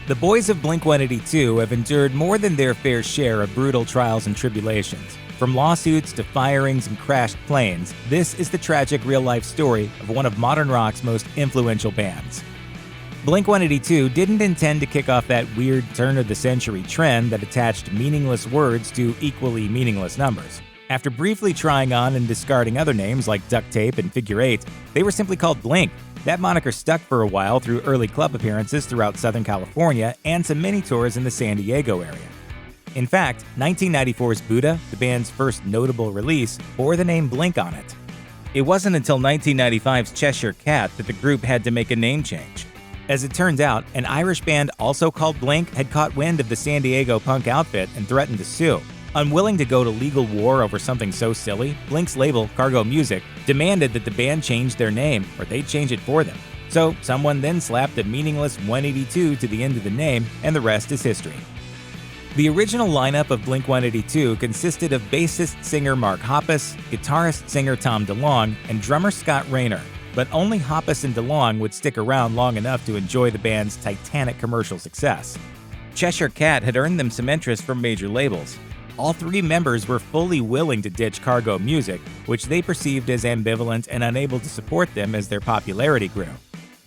The boys of Blink-182 have endured more than their fair share of brutal trials and tribulations. From lawsuits to firings and crashed planes, this is the tragic real-life story of one of modern rock's most influential bands. Blink-182 didn't intend to kick off that weird turn-of-the-century trend that attached meaningless words to equally meaningless numbers. After briefly trying on and discarding other names like Duct Tape and Figure Eight, they were simply called Blink. That moniker stuck for a while through early club appearances throughout Southern California and some mini tours in the San Diego area. In fact, 1994's Buddha, the band's first notable release, bore the name Blink on it. It wasn't until 1995's Cheshire Cat that the group had to make a name change. As it turns out, an Irish band also called Blink had caught wind of the San Diego punk outfit and threatened to sue. Unwilling to go to legal war over something so silly, Blink's label, Cargo Music, demanded that the band change their name or they'd change it for them. So someone then slapped a meaningless 182 to the end of the name, and the rest is history. The original lineup of Blink-182 consisted of bassist-singer Mark Hoppus, guitarist-singer Tom DeLonge, and drummer Scott Rayner. But only Hoppus and DeLonge would stick around long enough to enjoy the band's titanic commercial success. Cheshire Cat had earned them some interest from major labels. All three members were fully willing to ditch Cargo Music, which they perceived as ambivalent and unable to support them as their popularity grew.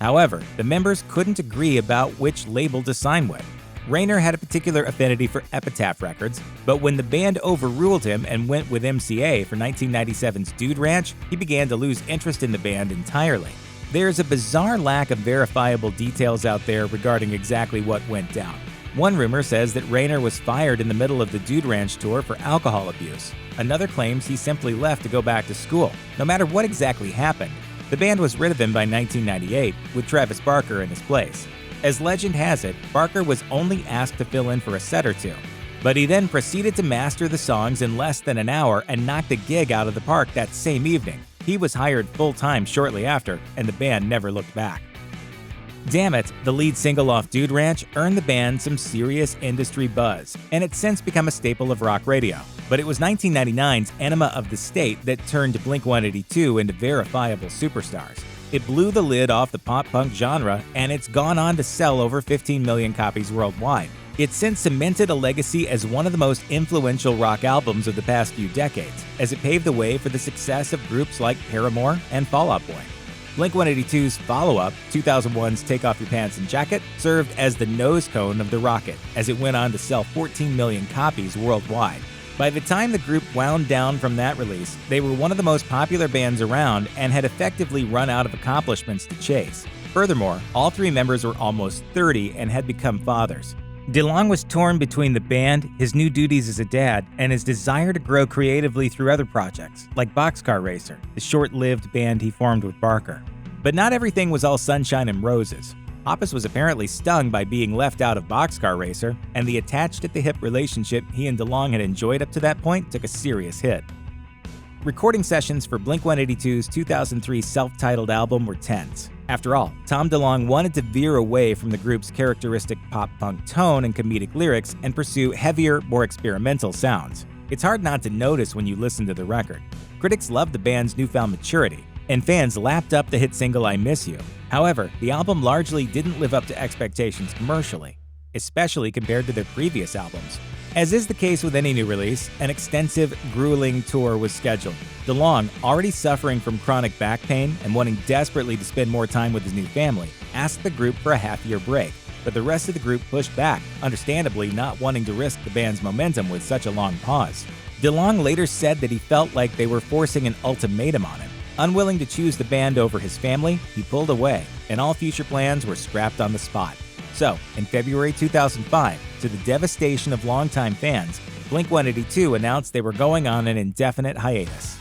However, the members couldn't agree about which label to sign with. Rayner had a particular affinity for Epitaph Records, but when the band overruled him and went with MCA for 1997's Dude Ranch, he began to lose interest in the band entirely. There's a bizarre lack of verifiable details out there regarding exactly what went down. One rumor says that Rayner was fired in the middle of the Dude Ranch tour for alcohol abuse. Another claims he simply left to go back to school. No matter what exactly happened, the band was rid of him by 1998, with Travis Barker in his place. As legend has it, Barker was only asked to fill in for a set or two, but he then proceeded to master the songs in less than an hour and knocked the gig out of the park that same evening. He was hired full-time shortly after, and the band never looked back. Damn It, the lead single off Dude Ranch, earned the band some serious industry buzz, and it's since become a staple of rock radio. But it was 1999's Enema of the State that turned Blink-182 into verifiable superstars. It blew the lid off the pop-punk genre, and it's gone on to sell over 15 million copies worldwide. It's since cemented a legacy as one of the most influential rock albums of the past few decades, as it paved the way for the success of groups like Paramore and Fall Out Boy. Blink-182's follow-up, 2001's Take Off Your Pants and Jacket, served as the nose cone of the rocket, as it went on to sell 14 million copies worldwide. By the time the group wound down from that release, they were one of the most popular bands around and had effectively run out of accomplishments to chase. Furthermore, all three members were almost 30 and had become fathers. DeLonge was torn between the band, his new duties as a dad, and his desire to grow creatively through other projects, like Boxcar Racer, the short-lived band he formed with Barker. But not everything was all sunshine and roses. Hoppus was apparently stung by being left out of Boxcar Racer, and the attached-at-the-hip relationship he and DeLonge had enjoyed up to that point took a serious hit. Recording sessions for Blink-182's 2003 self-titled album were tense. After all, Tom DeLonge wanted to veer away from the group's characteristic pop-punk tone and comedic lyrics and pursue heavier, more experimental sounds. It's hard not to notice when you listen to the record. Critics loved the band's newfound maturity, and fans lapped up the hit single I Miss You. However, the album largely didn't live up to expectations commercially, especially compared to their previous albums. As is the case with any new release, an extensive, grueling tour was scheduled. DeLonge, already suffering from chronic back pain and wanting desperately to spend more time with his new family, asked the group for a half-year break, but the rest of the group pushed back, understandably not wanting to risk the band's momentum with such a long pause. DeLonge later said that he felt like they were forcing an ultimatum on him. Unwilling to choose the band over his family, he pulled away, and all future plans were scrapped on the spot. So, in February 2005, to the devastation of longtime fans, Blink-182 announced they were going on an indefinite hiatus.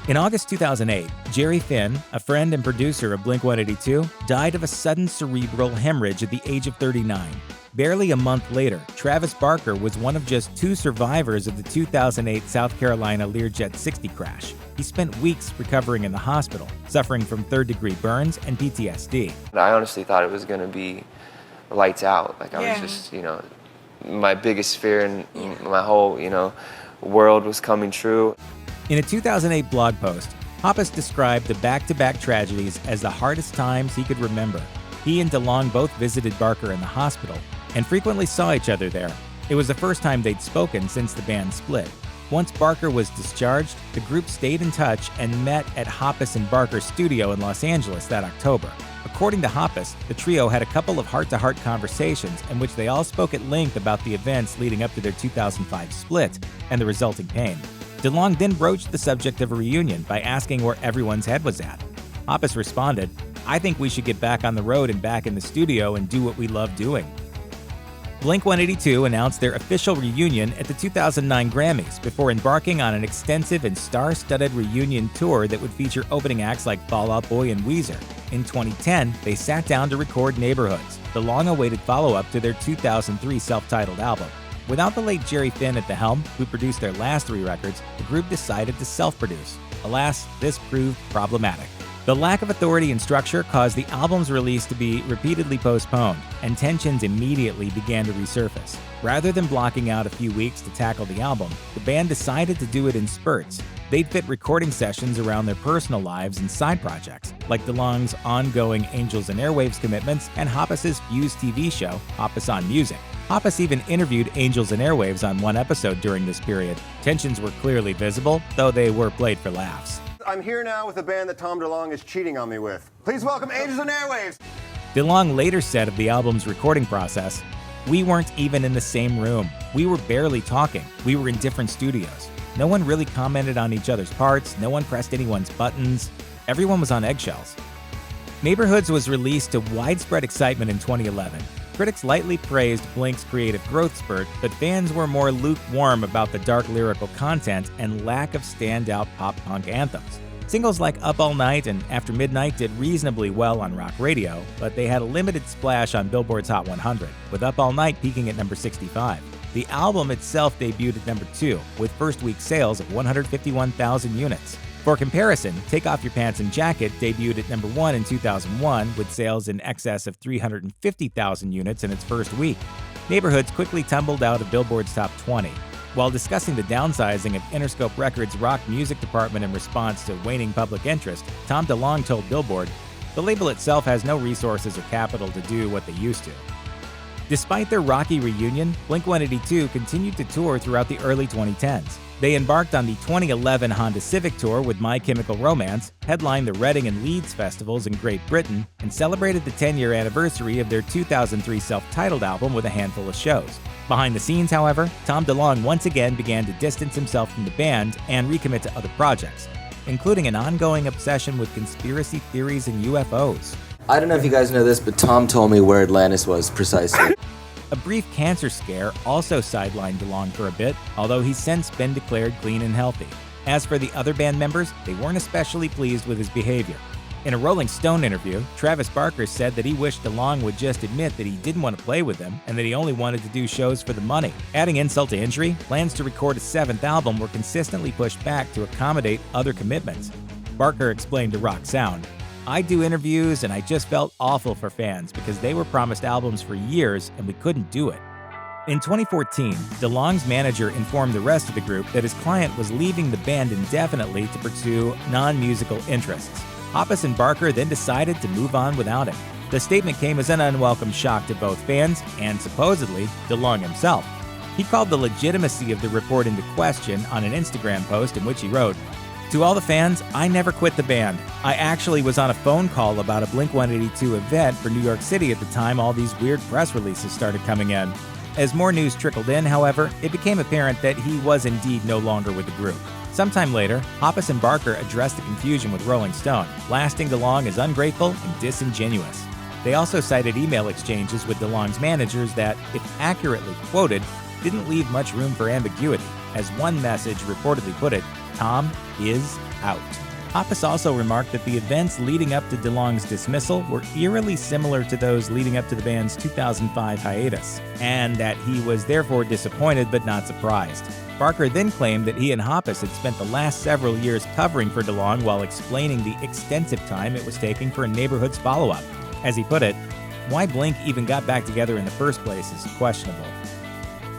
In August 2008, Jerry Finn, a friend and producer of Blink-182, died of a sudden cerebral hemorrhage at the age of 39. Barely a month later, Travis Barker was one of just two survivors of the 2008 South Carolina Learjet 60 crash. He spent weeks recovering in the hospital, suffering from third-degree burns and PTSD. I honestly thought it was going to be lights out. Like I was just, my biggest fear in my whole, world was coming true. In a 2008 blog post, Hoppus described the back-to-back tragedies as the hardest times he could remember. He and DeLonge both visited Barker in the hospital and frequently saw each other there. It was the first time they'd spoken since the band split. Once Barker was discharged, the group stayed in touch and met at Hoppus and Barker's studio in Los Angeles that October. According to Hoppus, the trio had a couple of heart-to-heart conversations in which they all spoke at length about the events leading up to their 2005 split and the resulting pain. DeLonge then broached the subject of a reunion by asking where everyone's head was at. Hoppus responded, "I think we should get back on the road and back in the studio and do what we love doing." Blink-182 announced their official reunion at the 2009 Grammys before embarking on an extensive and star-studded reunion tour that would feature opening acts like Fall Out Boy and Weezer. In 2010, they sat down to record Neighborhoods, the long-awaited follow-up to their 2003 self-titled album. Without the late Jerry Finn at the helm, who produced their last 3 records, the group decided to self-produce. Alas, this proved problematic. The lack of authority and structure caused the album's release to be repeatedly postponed, and tensions immediately began to resurface. Rather than blocking out a few weeks to tackle the album, the band decided to do it in spurts. They'd fit recording sessions around their personal lives and side projects, like DeLonge's ongoing Angels and Airwaves commitments and Hoppus's Fuse TV show, Hoppus on Music. Hoppus even interviewed Angels and Airwaves on one episode during this period. Tensions were clearly visible, though they were played for laughs. I'm here now with a band that Tom DeLonge is cheating on me with. Please welcome Angels and Airwaves. DeLonge later said of the album's recording process, "We weren't even in the same room. We were barely talking. We were in different studios. No one really commented on each other's parts. No one pressed anyone's buttons. Everyone was on eggshells." Neighborhoods was released to widespread excitement in 2011. Critics lightly praised Blink's creative growth spurt, but fans were more lukewarm about the dark lyrical content and lack of standout pop-punk anthems. Singles like Up All Night and After Midnight did reasonably well on rock radio, but they had a limited splash on Billboard's Hot 100, with Up All Night peaking at number 65. The album itself debuted at number 2, with first-week sales of 151,000 units. For comparison, Take Off Your Pants and Jacket debuted at number 1 in 2001 with sales in excess of 350,000 units in its first week. Neighborhoods quickly tumbled out of Billboard's top 20. While discussing the downsizing of Interscope Records' rock music department in response to waning public interest, Tom DeLonge told Billboard, "The label itself has no resources or capital to do what they used to." Despite their rocky reunion, Blink-182 continued to tour throughout the early 2010s. They embarked on the 2011 Honda Civic Tour with My Chemical Romance, headlined the Reading and Leeds festivals in Great Britain, and celebrated the 10-year anniversary of their 2003 self-titled album with a handful of shows. Behind the scenes, however, Tom DeLonge once again began to distance himself from the band and recommit to other projects, including an ongoing obsession with conspiracy theories and UFOs. I don't know if you guys know this, but Tom told me where Atlantis was precisely. A brief cancer scare also sidelined DeLonge for a bit, although he's since been declared clean and healthy. As for the other band members, they weren't especially pleased with his behavior. In a Rolling Stone interview, Travis Barker said that he wished DeLonge would just admit that he didn't want to play with them and that he only wanted to do shows for the money. Adding insult to injury, plans to record a 7th album were consistently pushed back to accommodate other commitments. Barker explained to Rock Sound, "I do interviews and I just felt awful for fans because they were promised albums for years and we couldn't do it." In 2014, DeLonge's manager informed the rest of the group that his client was leaving the band indefinitely to pursue non-musical interests. Hoppus and Barker then decided to move on without him. The statement came as an unwelcome shock to both fans and, supposedly, DeLonge himself. He called the legitimacy of the report into question on an Instagram post in which he wrote, "To all the fans, I never quit the band. I actually was on a phone call about a Blink-182 event for New York City at the time all these weird press releases started coming in." As more news trickled in, however, it became apparent that he was indeed no longer with the group. Sometime later, Hoppus and Barker addressed the confusion with Rolling Stone, blasting DeLonge as ungrateful and disingenuous. They also cited email exchanges with DeLonge's managers that, if accurately quoted, didn't leave much room for ambiguity. As one message reportedly put it, "Tom is out." Hoppus also remarked that the events leading up to DeLonge's dismissal were eerily similar to those leading up to the band's 2005 hiatus, and that he was therefore disappointed but not surprised. Barker then claimed that he and Hoppus had spent the last several years covering for DeLonge while explaining the extensive time it was taking for a Neighborhoods follow-up. As he put it, "Why Blink even got back together in the first place is questionable."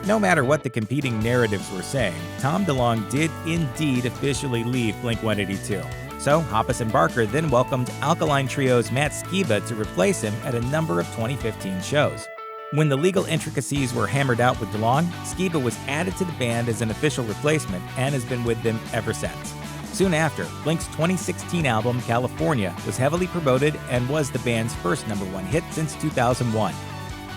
No matter what the competing narratives were saying, Tom DeLonge did indeed officially leave Blink-182. So Hoppus and Barker then welcomed Alkaline Trio's Matt Skiba to replace him at a number of 2015 shows. When the legal intricacies were hammered out with DeLonge, Skiba was added to the band as an official replacement and has been with them ever since. Soon after, Blink's 2016 album, California, was heavily promoted and was the band's first #1 hit since 2001.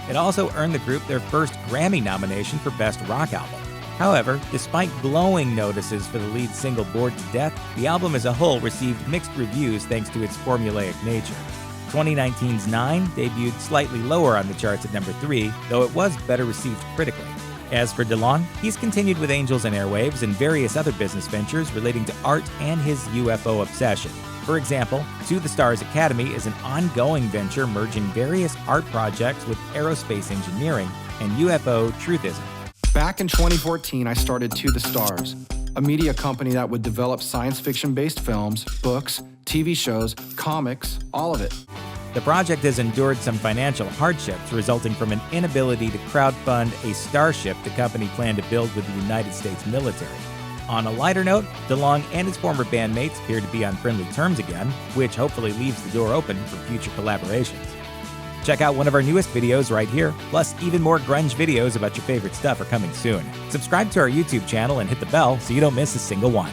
It also earned the group their first Grammy nomination for Best Rock Album. However, despite glowing notices for the lead single Bored to Death, the album as a whole received mixed reviews thanks to its formulaic nature. 2019's 9 debuted slightly lower on the charts at #3, though it was better received critically. As for DeLonge, he's continued with Angels and Airwaves and various other business ventures relating to art and his UFO obsession. For example, To the Stars Academy is an ongoing venture merging various art projects with aerospace engineering and UFO truthism. Back in 2014, I started To the Stars, a media company that would develop science fiction-based films, books, TV shows, comics, all of it. The project has endured some financial hardships resulting from an inability to crowdfund a starship the company planned to build with the United States military. On a lighter note, DeLonge and his former bandmates appear to be on friendly terms again, which hopefully leaves the door open for future collaborations. Check out one of our newest videos right here, plus even more grunge videos about your favorite stuff are coming soon. Subscribe to our YouTube channel and hit the bell so you don't miss a single one.